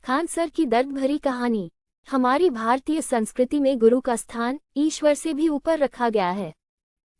Khan sir की दर्द भरी कहानी। हमारी भारतीय संस्कृति में गुरु का स्थान ईश्वर से भी ऊपर रखा गया है।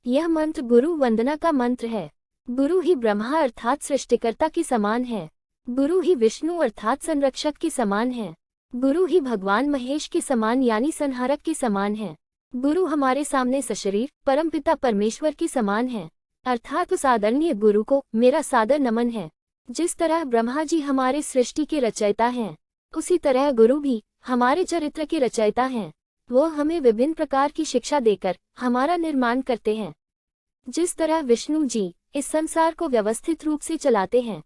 यह मंत्र गुरु वंदना का मंत्र है। गुरु ही ब्रह्मा अर्थात सृष्टिकर्ता के समान है। गुरु ही विष्णु अर्थात संरक्षक के समान है। गुरु ही भगवान महेश के समान यानी संहारक के समान है। गुरु हमारे सामने सशरीर परमपिता परमेश्वर के समान है, अर्थात उस आदरणीय गुरु को मेरा सादर नमन है। जिस तरह ब्रह्मा जी हमारे सृष्टि के रचयिता हैं, उसी तरह गुरु भी हमारे चरित्र के रचयिता हैं। वो हमें विभिन्न प्रकार की शिक्षा देकर हमारा निर्माण करते हैं। जिस तरह विष्णु जी इस संसार को व्यवस्थित रूप से चलाते हैं,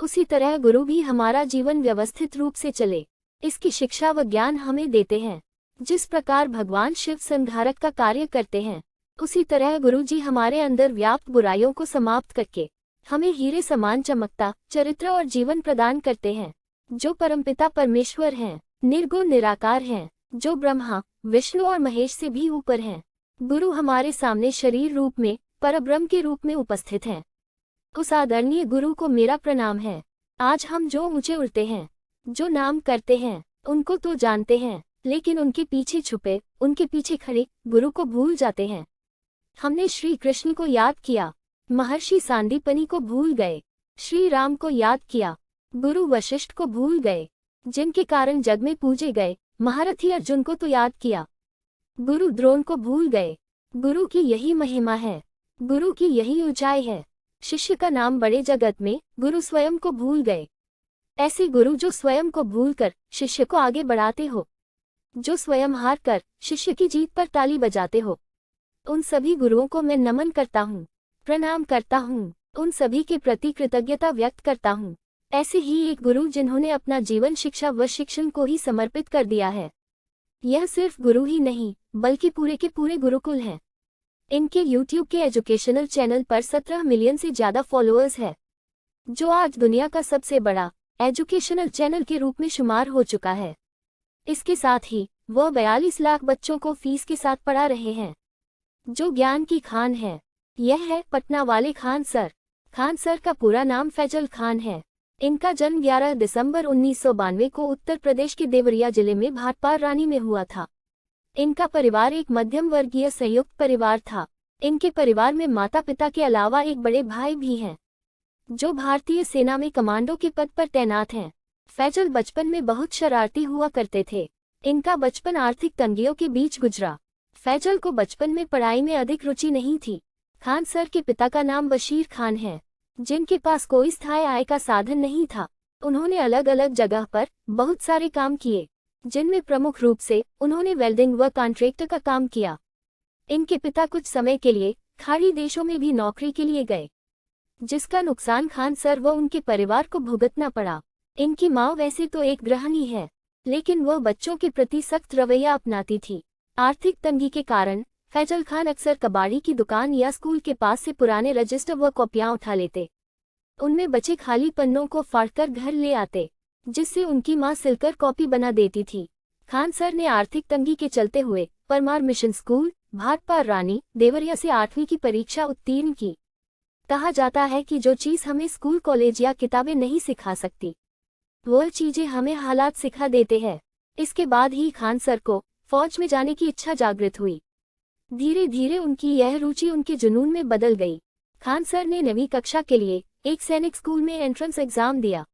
उसी तरह गुरु भी हमारा जीवन व्यवस्थित रूप से चले, इसकी शिक्षा व ज्ञान हमें देते हैं। जिस प्रकार भगवान शिव संहारक का कार्य करते हैं, उसी तरह गुरु जी हमारे अंदर व्याप्त बुराइयों को समाप्त करके हमें हीरे समान चमकता चरित्र और जीवन प्रदान करते हैं। जो परमपिता परमेश्वर हैं, निर्गुण निराकार हैं, जो ब्रह्मा विष्णु और महेश से भी ऊपर हैं। गुरु हमारे सामने शरीर रूप में परब्रह्म के रूप में उपस्थित हैं। उस आदरणीय गुरु को मेरा प्रणाम है। आज हम जो ऊंचे उड़ते हैं, जो नाम करते हैं, उनको तो जानते हैं, लेकिन उनके पीछे छुपे, उनके पीछे खड़े गुरु को भूल जाते हैं। हमने श्री कृष्ण को याद किया, महर्षि सांदीपनि को भूल गए, श्री राम को याद किया, गुरु वशिष्ठ को भूल गए, जिनके कारण जग में पूजे गए। महारथी अर्जुन को तो याद किया, गुरु द्रोण को भूल गए। गुरु की यही महिमा है, गुरु की यही ऊंचाई है। शिष्य का नाम बड़े जगत में, गुरु स्वयं को भूल गए। ऐसे गुरु जो स्वयं को भूलकर शिष्य को आगे बढ़ाते हो, जो स्वयं हार कर शिष्य की जीत पर ताली बजाते हो, उन सभी गुरुओं को मैं नमन करता हूँ, प्रणाम करता हूँ, उन सभी के प्रति कृतज्ञता व्यक्त करता हूँ। ऐसे ही एक गुरु जिन्होंने अपना जीवन शिक्षा व शिक्षण को ही समर्पित कर दिया है। यह सिर्फ गुरु ही नहीं, बल्कि पूरे के पूरे गुरुकुल हैं। इनके YouTube के एजुकेशनल चैनल पर 17 मिलियन से ज्यादा फॉलोअर्स है, जो आज दुनिया का सबसे बड़ा एजुकेशनल चैनल के रूप में शुमार हो चुका है। इसके साथ ही वह 42 लाख बच्चों को फीस के साथ पढ़ा रहे हैं। जो ज्ञान की खान है, यह है पटना वाले खान सर। खान सर का पूरा नाम फैजल खान है। इनका जन्म 11 दिसंबर 1992 को उत्तर प्रदेश के देवरिया जिले में भाटपार रानी में हुआ था। इनका परिवार एक मध्यम वर्गीय संयुक्त परिवार था। इनके परिवार में माता पिता के अलावा एक बड़े भाई भी हैं, जो भारतीय सेना में कमांडो के पद पर तैनात हैं। फैजल बचपन में बहुत शरारती हुआ करते थे। इनका बचपन आर्थिक तंगियों के बीच गुजरा। फैजल को बचपन में पढ़ाई में अधिक रुचि नहीं थी। खान सर के पिता का नाम बशीर खान है, जिनके पास कोई स्थायी आय का साधन नहीं था। उन्होंने अलग अलग जगह पर बहुत सारे काम किए, जिनमें प्रमुख रूप से उन्होंने वेल्डिंग व कॉन्ट्रैक्टर का काम किया। इनके पिता कुछ समय के लिए खाड़ी देशों में भी नौकरी के लिए गए, जिसका नुकसान खान सर व उनके परिवार को भुगतना पड़ा। इनकी माँ वैसे तो एक गृहिणी है, लेकिन वह बच्चों के प्रति सख्त रवैया अपनाती थी। आर्थिक तंगी के कारण फैजल खान अक्सर कबाड़ी की दुकान या स्कूल के पास से पुराने रजिस्टर व कॉपियां उठा लेते। उनमें बचे खाली पन्नों को फाड़कर घर ले आते, जिससे उनकी मां सिलकर कॉपी बना देती थी। खान सर ने आर्थिक तंगी के चलते हुए परमार मिशन स्कूल भाटपार रानी देवरिया से 8वीं की परीक्षा उत्तीर्ण की। कहा जाता है कि जो चीज़ हमें स्कूल कॉलेज या किताबें नहीं सिखा सकती, वह चीजें हमें हालात सिखा देते हैं। इसके बाद ही खान सर को फौज में जाने की इच्छा जागृत हुई। धीरे धीरे उनकी यह रुचि उनके जुनून में बदल गई। खान सर ने 9वीं कक्षा के लिए एक सैनिक स्कूल में एंट्रेंस एग्जाम दिया,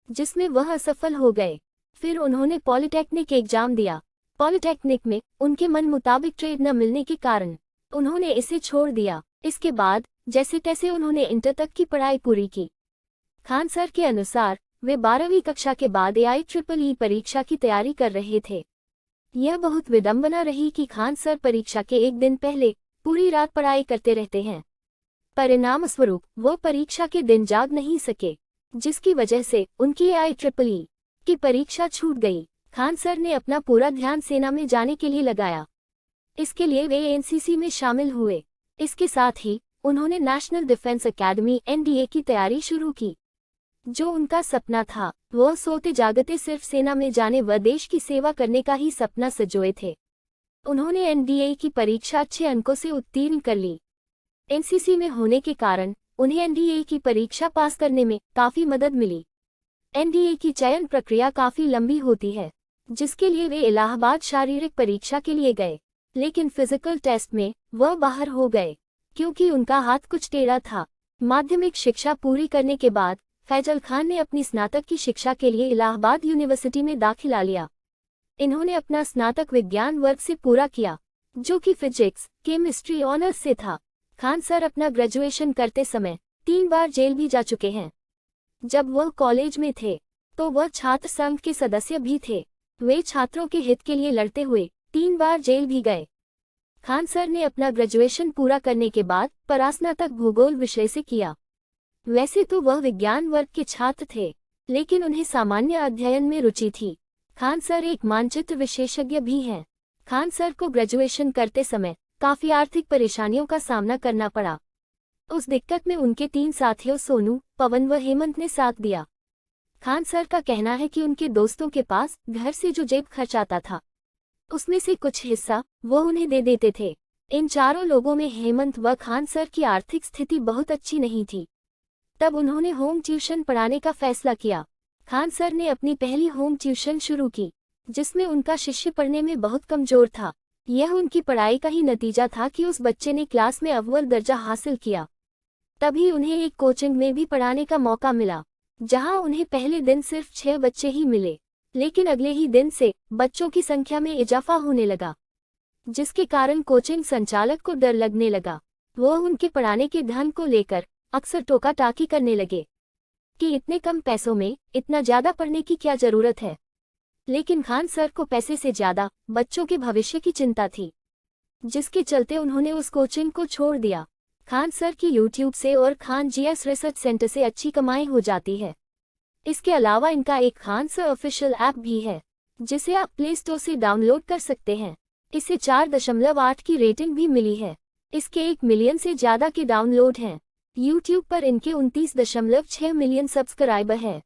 जिसमें वह असफल हो गए। फिर उन्होंने पॉलिटेक्निक एग्जाम दिया। पॉलिटेक्निक में उनके मन मुताबिक ट्रेड न मिलने के कारण उन्होंने इसे छोड़ दिया। इसके बाद जैसे तैसे उन्होंने इंटर तक की पढ़ाई पूरी की। खान सर के अनुसार वे 12वीं कक्षा के बाद IEEE परीक्षा की तैयारी कर रहे थे। यह बहुत विडंबना रही कि खान सर परीक्षा के एक दिन पहले पूरी रात पढ़ाई करते रहते हैं। परिणाम स्वरूप वो परीक्षा के दिन जाग नहीं सके, जिसकी वजह से उनकी IEEE की परीक्षा छूट गई। खान सर ने अपना पूरा ध्यान सेना में जाने के लिए लगाया। इसके लिए वे NCC में शामिल हुए। इसके साथ ही उन्होंने नेशनल डिफेंस एकेडमी NDA की तैयारी शुरू की। जो उनका सपना था, वह सोते जागते सिर्फ सेना में जाने व देश की सेवा करने का ही सपना सजोए थे। उन्होंने NDA की परीक्षा अच्छे अंकों से उत्तीर्ण कर ली। NCC में होने के कारण उन्हें NDA की परीक्षा पास करने में काफी मदद मिली। एनडीए की चयन प्रक्रिया काफी लंबी होती है, जिसके लिए वे इलाहाबाद शारीरिक परीक्षा के लिए गए, लेकिन फिजिकल टेस्ट में वह बाहर हो गए क्योंकि उनका हाथ कुछ टेढ़ा था। माध्यमिक शिक्षा पूरी करने के बाद फैजल खान ने अपनी स्नातक की शिक्षा के लिए इलाहाबाद यूनिवर्सिटी में दाखिला लिया। इन्होंने अपना स्नातक विज्ञान वर्ग से पूरा किया, जो कि फिजिक्स केमिस्ट्री ऑनर्स से था। खान सर अपना ग्रेजुएशन करते समय 3 बार जेल भी जा चुके हैं। जब वह कॉलेज में थे तो वह छात्र संघ के सदस्य भी थे। वे छात्रों के हित के लिए लड़ते हुए 3 बार जेल भी गए। खान सर ने अपना ग्रेजुएशन पूरा करने के बाद परास्नातक भूगोल विषय से किया। वैसे तो वह विज्ञान वर्ग के छात्र थे, लेकिन उन्हें सामान्य अध्ययन में रुचि थी। खान सर एक मानचित्र विशेषज्ञ भी हैं। खान सर को ग्रेजुएशन करते समय काफी आर्थिक परेशानियों का सामना करना पड़ा। उस दिक्कत में उनके 3 साथियों सोनू, पवन व हेमंत ने साथ दिया। खान सर का कहना है कि उनके दोस्तों के पास घर से जो जेब खर्च आता था, उसमें से कुछ हिस्सा वो उन्हें दे देते थे। इन चारों लोगों में हेमंत व खान सर की आर्थिक स्थिति बहुत अच्छी नहीं थी। तब उन्होंने होम ट्यूशन पढ़ाने का फैसला किया। खान सर ने अपनी पहली होम ट्यूशन शुरू की, जिसमें उनका शिष्य पढ़ने में बहुत कमजोर था। यह उनकी पढ़ाई का ही नतीजा था कि उस बच्चे ने क्लास में अव्वल दर्जा हासिल किया। तभी उन्हें एक कोचिंग में भी पढ़ाने का मौका मिला, जहां उन्हें पहले दिन सिर्फ 6 बच्चे ही मिले, लेकिन अगले ही दिन से बच्चों की संख्या में इजाफा होने लगा, जिसके कारण कोचिंग संचालक को डर लगने लगा। वह उनके पढ़ाने के ढंग को लेकर अक्सर टोका टाकी करने लगे कि इतने कम पैसों में इतना ज्यादा पढ़ने की क्या जरूरत है। लेकिन खान सर को पैसे से ज्यादा बच्चों के भविष्य की चिंता थी, जिसके चलते उन्होंने उस कोचिंग को छोड़ दिया। खान सर की यूट्यूब से और खान जीएस रिसर्च सेंटर से अच्छी कमाई हो जाती है। इसके अलावा इनका एक खान सर ऑफिशियल ऐप भी है, जिसे आप प्ले स्टोर से डाउनलोड कर सकते हैं। इसे 4.8 की रेटिंग भी मिली है। इसके 1 मिलियन से ज्यादा के डाउनलोड हैं। यूट्यूब पर इनके 29.6 मिलियन सब्सक्राइबर हैं।